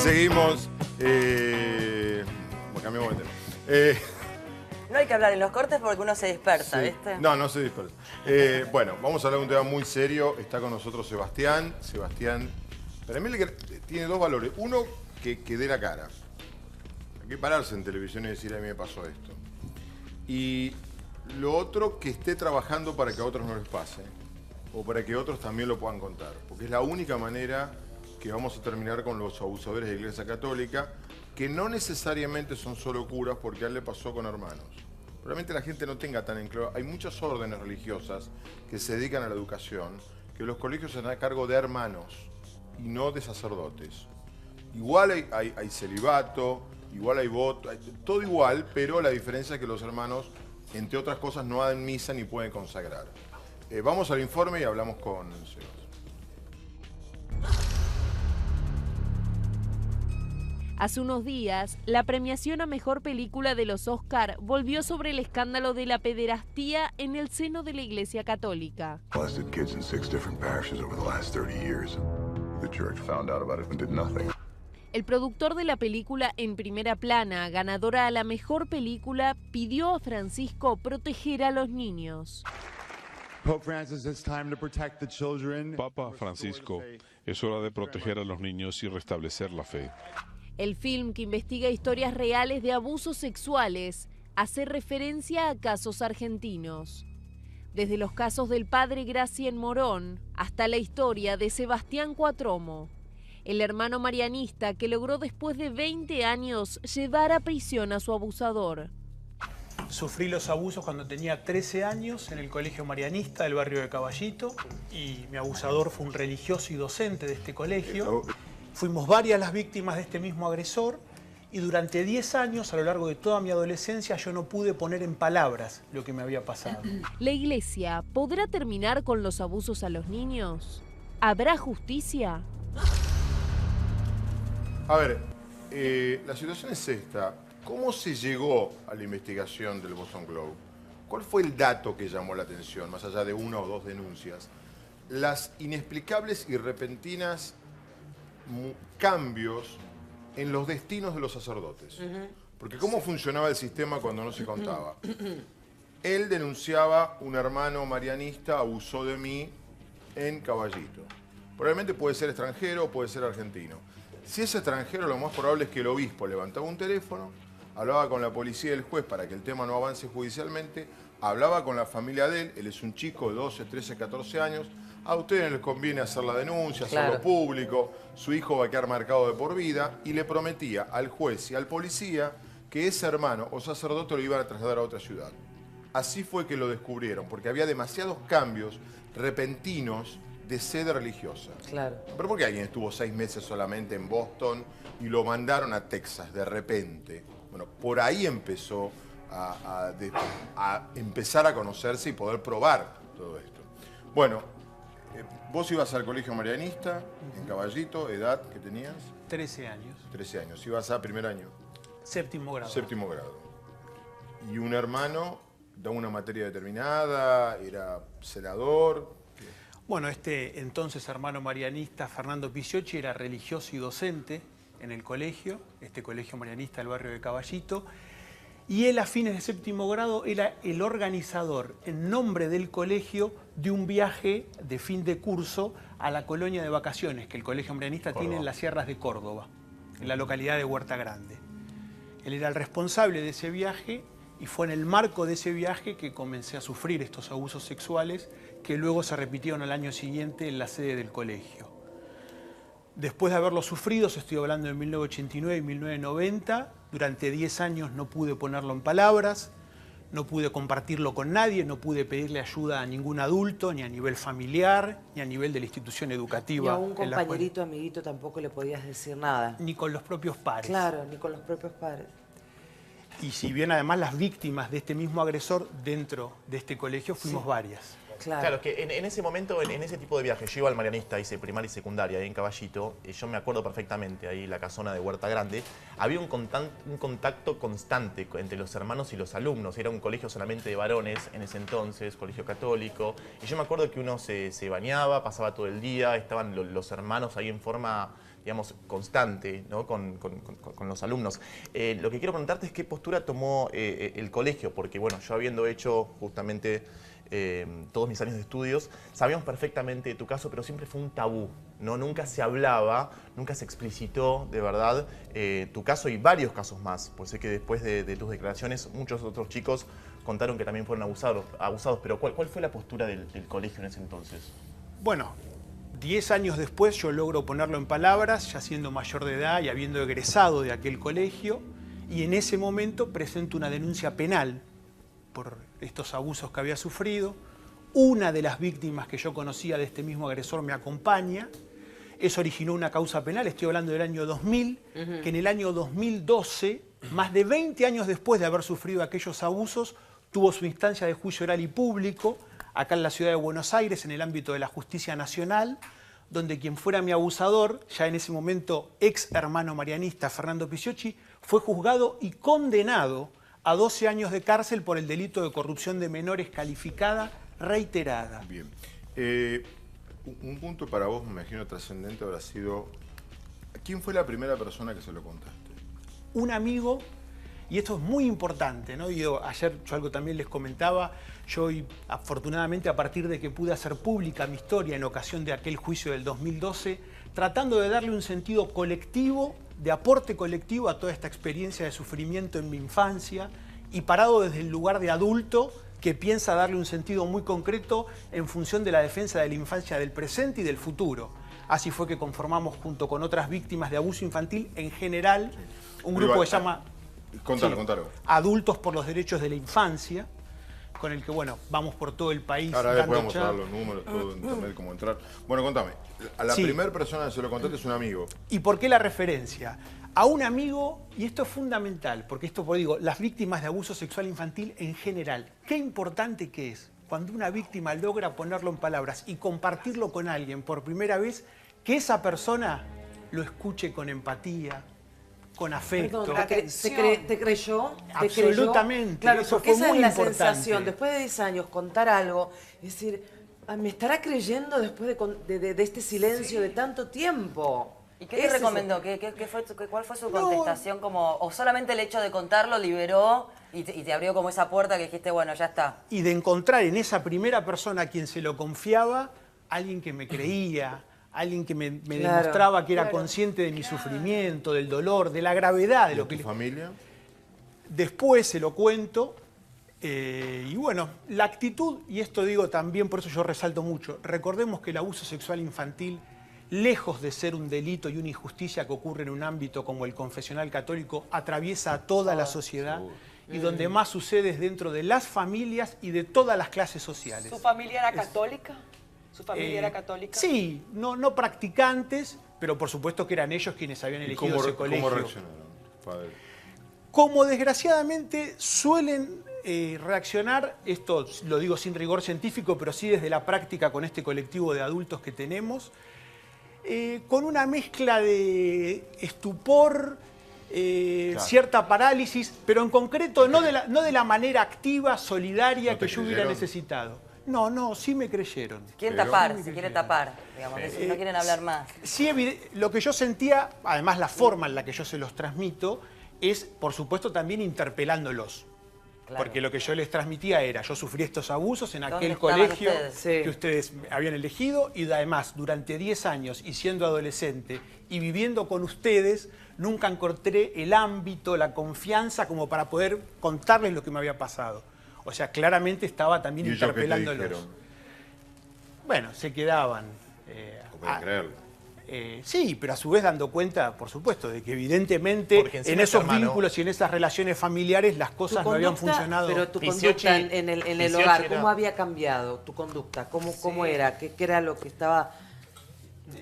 seguimos. Cambiamos de tema. No hay que hablar en los cortes porque uno se dispersa, Sí. ¿viste? No, no se dispersa. Bueno, vamos a hablar de un tema muy serio. Está con nosotros Sebastián. Sebastián, para mí tiene dos valores. Uno, que dé la cara. Hay que pararse en televisión y decir, a mí me pasó esto. Y lo otro, que esté trabajando para que a otros no les pase. O para que otros también lo puedan contar. Porque es la única manera que vamos a terminar con los abusadores de la Iglesia Católica, que no necesariamente son solo curas, porque a él le pasó con hermanos. Probablemente la gente no tenga tan en claro. Hay muchas órdenes religiosas que se dedican a la educación, que los colegios se dan a cargo de hermanos y no de sacerdotes. Igual hay celibato, igual hay voto, todo igual, pero la diferencia es que los hermanos, entre otras cosas, no dan misa ni pueden consagrar. Vamos al informe y hablamos con Sebas. Hace unos días, la premiación a Mejor Película de los Oscar volvió sobre el escándalo de la pederastía en el seno de la Iglesia Católica. Molested kids in 6 different parishes over the last 30 years. The church found out about it and did nothing. El productor de la película En Primera Plana, ganadora a la Mejor Película, pidió a Francisco proteger a los niños. Papa Francisco, es hora de proteger a los niños y restablecer la fe. El film, que investiga historias reales de abusos sexuales, hace referencia a casos argentinos. Desde los casos del padre Gracien Morón hasta la historia de Sebastián Cuatromo, el hermano marianista que logró después de 20 años llevar a prisión a su abusador. Sufrí los abusos cuando tenía 13 años en el colegio marianista del barrio de Caballito y mi abusador fue un religioso y docente de este colegio. Fuimos varias las víctimas de este mismo agresor y durante 10 años, a lo largo de toda mi adolescencia, yo no pude poner en palabras lo que me había pasado. ¿La Iglesia podrá terminar con los abusos a los niños? ¿Habrá justicia? A ver, la situación es esta. ¿Cómo se llegó a la investigación del Boston Globe? ¿Cuál fue el dato que llamó la atención, más allá de una o dos denuncias? Las inexplicables y repentinas cambios en los destinos de los sacerdotes. Porque ¿cómo funcionaba el sistema cuando no se contaba? Él denunciaba, un hermano marianista abusó de mí en Caballito. Probablemente puede ser extranjero o puede ser argentino. Si es extranjero, lo más probable es que el obispo levantaba un teléfono, hablaba con la policía y el juez para que el tema no avance judicialmente, hablaba con la familia de él es un chico de 12, 13, 14 años, a ustedes les conviene hacer la denuncia, hacerlo público, su hijo va a quedar marcado de por vida, y le prometía al juez y al policía que ese hermano o sacerdote lo iban a trasladar a otra ciudad. Así fue que lo descubrieron, porque había demasiados cambios repentinos de sede religiosa. Claro. Pero ¿por qué alguien estuvo 6 meses solamente en Boston y lo mandaron a Texas de repente? Bueno, por ahí empezó a empezar a conocerse y poder probar todo esto. Bueno, vos ibas al colegio marianista, en Caballito, edad que tenías. 13 años. 13 años. Ibas a primer año. Séptimo grado. Séptimo grado. Y un hermano da una materia determinada, era celador. Bueno, este entonces hermano marianista, Fernando Picciocchi, era religioso y docente en el colegio, este colegio marianista del barrio de Caballito, y él a fines de séptimo grado era el organizador, en nombre del colegio, de un viaje de fin de curso a la colonia de vacaciones que el colegio marianista tiene en las sierras de Córdoba, en la localidad de Huerta Grande. Él era el responsable de ese viaje y fue en el marco de ese viaje que comencé a sufrir estos abusos sexuales que luego se repitieron al año siguiente en la sede del colegio. Después de haberlo sufrido, estoy hablando de 1989 y 1990, durante 10 años no pude ponerlo en palabras, no pude compartirlo con nadie, no pude pedirle ayuda a ningún adulto, ni a nivel familiar, ni a nivel de la institución educativa. Y a un compañerito, amiguito, tampoco le podías decir nada. Ni con los propios pares. Claro, ni con los propios padres. Y si bien además las víctimas de este mismo agresor dentro de este colegio fuimos varias. Claro, que en ese momento, en ese tipo de viajes, yo iba al Marianista, hice primaria y secundaria ahí en Caballito, yo me acuerdo perfectamente, ahí en la casona de Huerta Grande, había un contacto constante entre los hermanos y los alumnos. Era un colegio solamente de varones en ese entonces, colegio católico, y yo me acuerdo que uno se bañaba, pasaba todo el día, estaban los hermanos ahí en forma, digamos, constante, ¿no? con los alumnos. Lo que quiero preguntarte es qué postura tomó el colegio, porque bueno, yo habiendo hecho justamente todos mis años de estudios, sabíamos perfectamente de tu caso, pero siempre fue un tabú, ¿no? Nunca se hablaba, nunca se explicitó de verdad tu caso y varios casos más, pues sé que después de tus declaraciones muchos otros chicos contaron que también fueron abusados, pero ¿cuál fue la postura del colegio en ese entonces? Bueno, 10 años después yo logro ponerlo en palabras, ya siendo mayor de edad y habiendo egresado de aquel colegio, y en ese momento presento una denuncia penal por estos abusos que había sufrido. Una de las víctimas que yo conocía de este mismo agresor me acompaña. Eso originó una causa penal, estoy hablando del año 2000, que en el año 2012, más de 20 años después de haber sufrido aquellos abusos, tuvo su instancia de juicio oral y público, acá en la ciudad de Buenos Aires, en el ámbito de la justicia nacional, donde quien fuera mi abusador, ya en ese momento ex hermano marianista, Fernando Pisiocchi, fue juzgado y condenado a 12 años de cárcel por el delito de corrupción de menores calificada reiterada. Bien. Un punto para vos, me imagino, trascendente habrá sido... ¿Quién fue la primera persona que se lo contaste? Un amigo, y esto es muy importante, ¿no? Ayer yo algo también les comentaba, yo afortunadamente a partir de que pude hacer pública mi historia en ocasión de aquel juicio del 2012, tratando de darle un sentido colectivo, de aporte colectivo a toda esta experiencia de sufrimiento en mi infancia y parado desde el lugar de adulto que piensa darle un sentido muy concreto en función de la defensa de la infancia del presente y del futuro. Así fue que conformamos junto con otras víctimas de abuso infantil en general un grupo que se llama Contalo. Adultos por los Derechos de la Infancia, con el que, bueno, vamos por todo el país. Ahora después vamos a dar los números, todo en internet, cómo entrar. Bueno, contame, a la primera persona que se lo contaste es un amigo. ¿Y por qué la referencia? A un amigo, y esto es fundamental, porque esto, por digo, las víctimas de abuso sexual infantil en general, qué importante que es cuando una víctima logra ponerlo en palabras y compartirlo con alguien por primera vez, que esa persona lo escuche con empatía, con afecto. Perdón, ¿te creyó? Absolutamente. Claro, eso porque fue esa muy es la importante. sensación. Después de 10 años, contar algo, es decir, ¿me estará creyendo después de este silencio de tanto tiempo? ¿Y qué te recomendó? ¿Cuál fue su contestación? ¿O solamente el hecho de contarlo liberó y te abrió como esa puerta que dijiste, bueno, ya está? Y de encontrar en esa primera persona a quien se lo confiaba, alguien que me creía, alguien que me demostraba que era consciente de mi sufrimiento, del dolor, de la gravedad de lo que... ¿Tu familia? Después se lo cuento. Y bueno, la actitud, y esto digo también, por eso yo resalto mucho, recordemos que el abuso sexual infantil, lejos de ser un delito y una injusticia que ocurre en un ámbito como el confesional católico, atraviesa a toda la sociedad y donde más sucede es dentro de las familias y de todas las clases sociales. ¿Su familia era católica? ¿Su familia era católica? Sí, no practicantes, pero por supuesto que eran ellos quienes habían elegido ese colegio. ¿Cómo reaccionaron, padre? Como desgraciadamente suelen reaccionar, esto lo digo sin rigor científico, pero sí desde la práctica con este colectivo de adultos que tenemos, con una mezcla de estupor, cierta parálisis, pero en concreto no de la manera activa, solidaria que yo hubiera necesitado. No, sí me creyeron. Quieren tapar, se quiere tapar, digamos, no quieren hablar más. Sí, lo que yo sentía, además la forma en la que yo se los transmito, es, por supuesto, también interpelándolos. Claro. Porque lo que yo les transmitía era, yo sufrí estos abusos en aquel colegio que ustedes habían elegido y además durante 10 años y siendo adolescente y viviendo con ustedes, nunca encontré el ámbito, la confianza como para poder contarles lo que me había pasado. O sea, claramente estaba también interpelándolos. Bueno, se quedaban. Pueden creerlo. Sí, pero a su vez dando cuenta, por supuesto, de que evidentemente en esos vínculos y en esas relaciones familiares las cosas no habían funcionado. Pero tu conducta en el hogar, ¿cómo había cambiado tu conducta? ¿Cómo era? ¿Qué era lo que estaba...?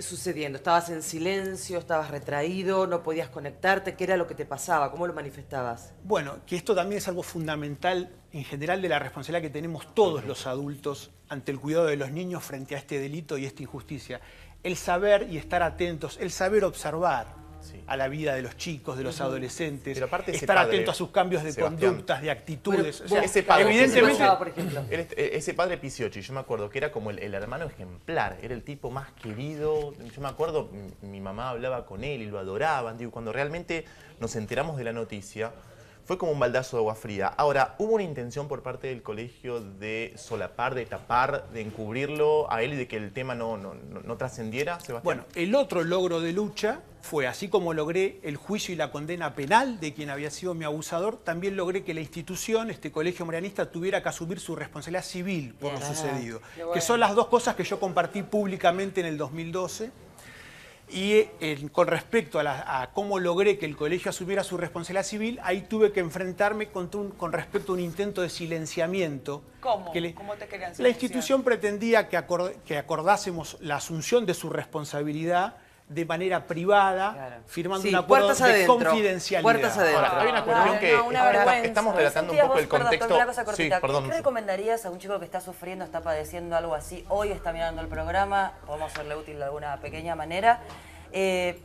sucediendo? ¿Estabas en silencio? ¿Estabas retraído? ¿No podías conectarte? ¿Qué era lo que te pasaba? ¿Cómo lo manifestabas? Bueno, que esto también es algo fundamental en general de la responsabilidad que tenemos todos los adultos ante el cuidado de los niños frente a este delito y esta injusticia. El saber y estar atentos, el saber observar a la vida de los chicos, de los adolescentes, pero aparte estar atento a sus cambios de Sebastián, conductas, de actitudes. Pero, ese padre, evidentemente, por ejemplo. ese padre Pisciocchi, yo me acuerdo que era como el hermano ejemplar, era el tipo más querido. Yo me acuerdo, mi mamá hablaba con él y lo adoraban. Digo, cuando realmente nos enteramos de la noticia, fue como un baldazo de agua fría. Ahora, ¿hubo una intención por parte del colegio de solapar, de tapar, de encubrirlo a él y de que el tema no trascendiera, Sebastián? bueno, el otro logro de lucha fue, así como logré el juicio y la condena penal de quien había sido mi abusador, también logré que la institución, este colegio marianista, tuviera que asumir su responsabilidad civil por lo sucedido. Que son las dos cosas que yo compartí públicamente en el 2012. Y con respecto a cómo logré que el colegio asumiera su responsabilidad civil, ahí tuve que enfrentarme con respecto a un intento de silenciamiento. ¿Cómo? ¿Cómo te querían silenciar? La institución pretendía que acordásemos la asunción de su responsabilidad de manera privada, Claro. firmando Sí, un acuerdo puertas de adentro, confidencialidad. puertas adentro. Ahora, hay una cuestión que una vergüenza. estamos relatando un Sentías poco vos, el perdón, contexto. una cosa Sí, cortita. perdón. ¿Qué recomendarías a un chico que está sufriendo, está padeciendo algo así? Hoy está mirando el programa, podemos serle útil de alguna pequeña manera.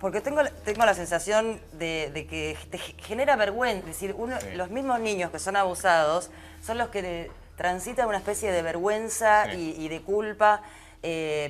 Porque tengo la sensación de que te genera vergüenza. Es decir, los mismos niños que son abusados son los que transitan una especie de vergüenza y de culpa.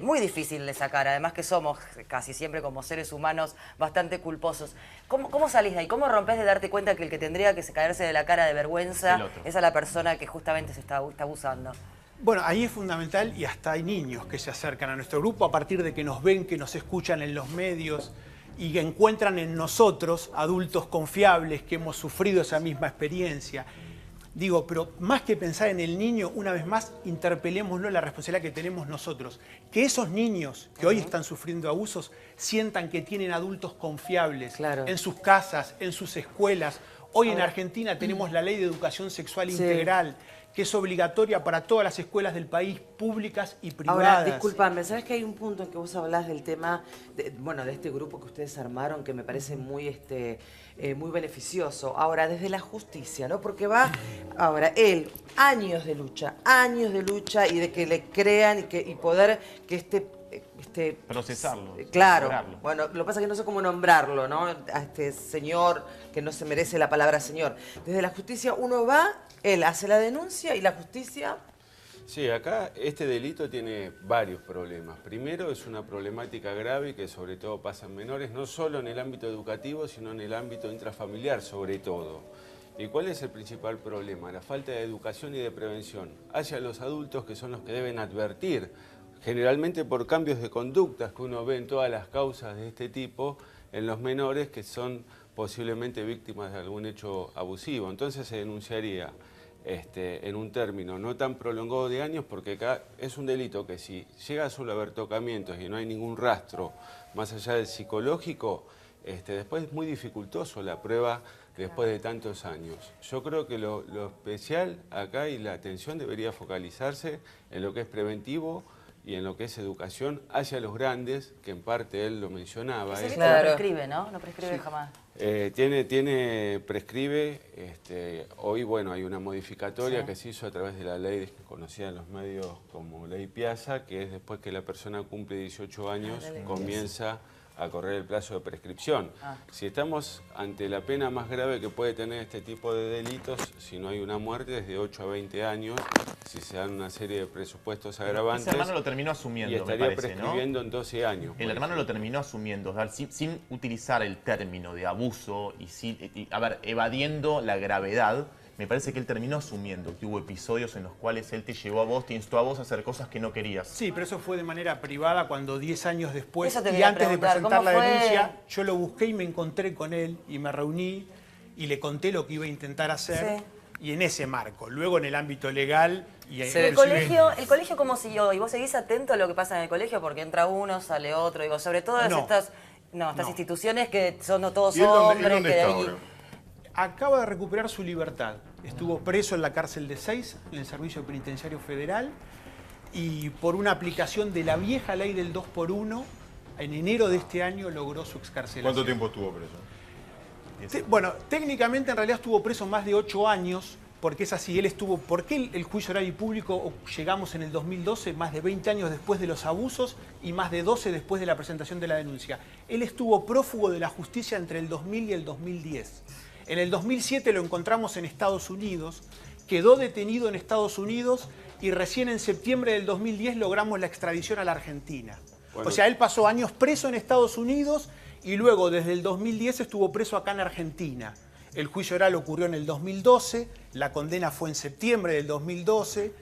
Muy difícil de sacar, además que somos casi siempre como seres humanos bastante culposos. ¿Cómo salís de ahí? ¿Cómo rompés de darte cuenta que el que tendría que caerse de la cara de vergüenza es a la persona que justamente se está abusando? Bueno, ahí es fundamental y hasta hay niños que se acercan a nuestro grupo a partir de que nos ven, que nos escuchan en los medios y que encuentran en nosotros adultos confiables que hemos sufrido esa misma experiencia. Digo, pero más que pensar en el niño, una vez más, interpelémoslo la responsabilidad que tenemos nosotros. Que esos niños que hoy están sufriendo abusos sientan que tienen adultos confiables en sus casas, en sus escuelas. Hoy en Argentina tenemos la Ley de Educación Sexual Integral, que es obligatoria para todas las escuelas del país, públicas y privadas. Ahora, discúlpame, ¿sabes que hay un punto en que vos hablás del tema, de este grupo que ustedes armaron, que me parece muy beneficioso? Ahora, desde la justicia, ¿no? Porque ahora, años de lucha, y de que le crean y poder que procesarlo. Claro. Lograrlo. Bueno, lo que pasa es que no sé cómo nombrarlo, ¿no? A este señor que no se merece la palabra señor. Desde la justicia uno va, él hace la denuncia y la justicia... Sí, acá este delito tiene varios problemas. Primero, es una problemática grave que sobre todo pasa en menores, no solo en el ámbito educativo, sino en el ámbito intrafamiliar sobre todo. ¿Y cuál es el principal problema? La falta de educación y de prevención hacia los adultos, que son los que deben advertir, generalmente por cambios de conductas que uno ve en todas las causas de este tipo, en los menores que son posiblemente víctimas de algún hecho abusivo. Entonces se denunciaría en un término no tan prolongado de años, porque acá es un delito que si llega solo a haber tocamientos y no hay ningún rastro más allá del psicológico, después es muy dificultoso la prueba después de tantos años. Yo creo que lo especial acá y la atención debería focalizarse en lo que es preventivo y en lo que es educación hacia los grandes, que en parte él lo mencionaba. Ese delito no prescribe, ¿no? No prescribe jamás. Prescribe, hoy bueno, hay una modificatoria que se hizo a través de la ley conocida en los medios como Ley Piazza, que es después que la persona cumple 18 años, comienza a correr el plazo de prescripción. Si estamos ante la pena más grave que puede tener este tipo de delitos, si no hay una muerte, es de 8 a 20 años, si se dan una serie de presupuestos agravantes. Ese hermano lo terminó asumiendo, y estaría me parece, prescribiendo, ¿no? En 12 años. El hermano lo terminó asumiendo, sin utilizar el término de abuso y evadiendo la gravedad. Me parece que él terminó asumiendo que hubo episodios en los cuales él te llevó a vos, te instó a vos a hacer cosas que no querías. Sí, pero eso fue de manera privada cuando 10 años después Eso te y quería antes de preguntar, presentar la ¿cómo fue? denuncia, yo lo busqué y me encontré con él y me reuní y le conté lo que iba a intentar hacer y en ese marco. Luego en el ámbito legal y ¿El colegio cómo siguió? ¿Y vos seguís atento a lo que pasa en el colegio? Porque entra uno, sale otro, digo, sobre todo estas instituciones que son todos hombres. ¿Dónde está ahora? Acaba de recuperar su libertad. Estuvo preso en la cárcel de Seis, en el Servicio Penitenciario Federal, y por una aplicación de la vieja ley del 2x1, En enero de este año logró su excarcelación. ¿Cuánto tiempo estuvo preso? Bueno, técnicamente en realidad estuvo preso más de 8 años, porque es así, él estuvo... ¿Por qué el juicio oral y público llegamos en el 2012, más de 20 años después de los abusos y más de 12 después de la presentación de la denuncia? Él estuvo prófugo de la justicia entre el 2000 y el 2010. En el 2007 lo encontramos en Estados Unidos, quedó detenido en Estados Unidos y recién en septiembre del 2010 logramos la extradición a la Argentina. Bueno. O sea, él pasó años preso en Estados Unidos y luego desde el 2010 estuvo preso acá en Argentina. El juicio oral ocurrió en el 2012, la condena fue en septiembre del 2012,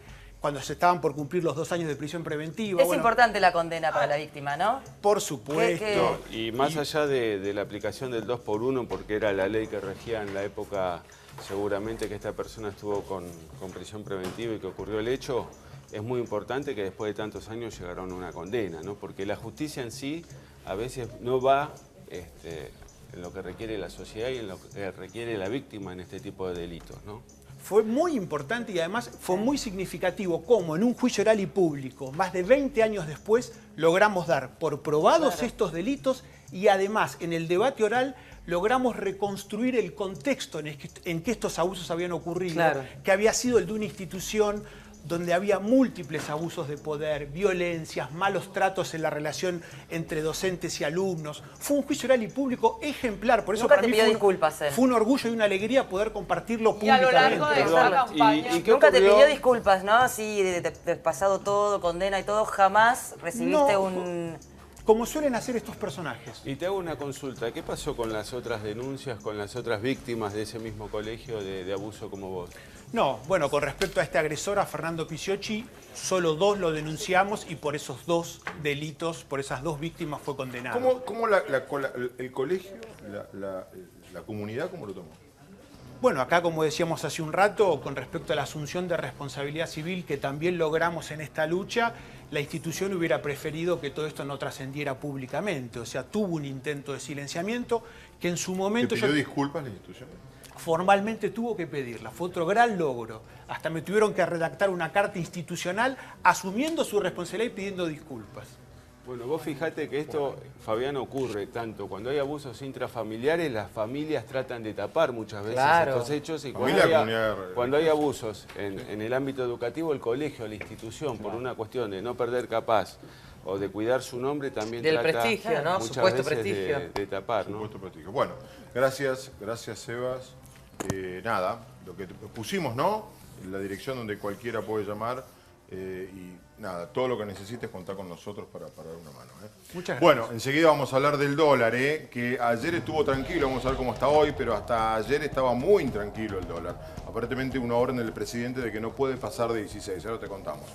cuando se estaban por cumplir los 2 años de prisión preventiva. Es importante la condena para la víctima, ¿no? Por supuesto. Y más allá de la aplicación del 2x1, porque era la ley que regía en la época, seguramente que esta persona estuvo con prisión preventiva y que ocurrió el hecho, es muy importante que después de tantos años llegaron a una condena, ¿no? Porque la justicia en sí a veces no va en lo que requiere la sociedad y en lo que requiere la víctima en este tipo de delitos, ¿no? Fue muy importante y además fue muy significativo cómo en un juicio oral y público, más de 20 años después, logramos dar por probados estos delitos y además en el debate oral logramos reconstruir el contexto en que estos abusos habían ocurrido, que había sido el de una institución donde había múltiples abusos de poder, violencias, malos tratos en la relación entre docentes y alumnos. Fue un juicio oral y público ejemplar, por eso Nunca para mí fue un orgullo y una alegría poder compartirlo públicamente. Y a lo largo de esa campaña... Nunca te pidió disculpas, ¿no? Así, de pasado todo, condena y todo, jamás recibiste un... Como suelen hacer estos personajes. Y te hago una consulta, ¿qué pasó con las otras denuncias, con las otras víctimas de ese mismo colegio de abuso como vos? No, bueno, con respecto a este agresor, a Fernando Pisciocchi, solo 2 lo denunciamos y por esos 2 delitos, por esas 2 víctimas fue condenado. ¿Cómo el colegio, la comunidad, cómo lo tomó? Bueno, acá como decíamos hace un rato, con respecto a la asunción de responsabilidad civil que también logramos en esta lucha, la institución hubiera preferido que todo esto no trascendiera públicamente. O sea, tuvo un intento de silenciamiento que en su momento... ¿Te pidió disculpas la institución? Formalmente tuvo que pedirla, fue otro gran logro. Hasta me tuvieron que redactar una carta institucional asumiendo su responsabilidad y pidiendo disculpas. Bueno, vos fijate que esto, Fabián, ocurre tanto cuando hay abusos intrafamiliares, las familias tratan de tapar muchas veces estos hechos y cuando hay abusos en el ámbito educativo, el colegio, la institución, por una cuestión de no perder capaz o de cuidar su nombre, también del trata prestigio, ¿no? muchas Supuesto veces prestigio. de tapar, ¿no? Supuesto prestigio. Bueno, gracias Sebas. Nada, lo que pusimos, ¿no? La dirección donde cualquiera puede llamar y nada, todo lo que necesites contar con nosotros para dar una mano. Muchas gracias. Bueno, enseguida vamos a hablar del dólar, que ayer estuvo tranquilo, vamos a ver cómo está hoy, pero hasta ayer estaba muy intranquilo el dólar. Aparentemente una orden del presidente de que no puede pasar de 16, ahora te contamos.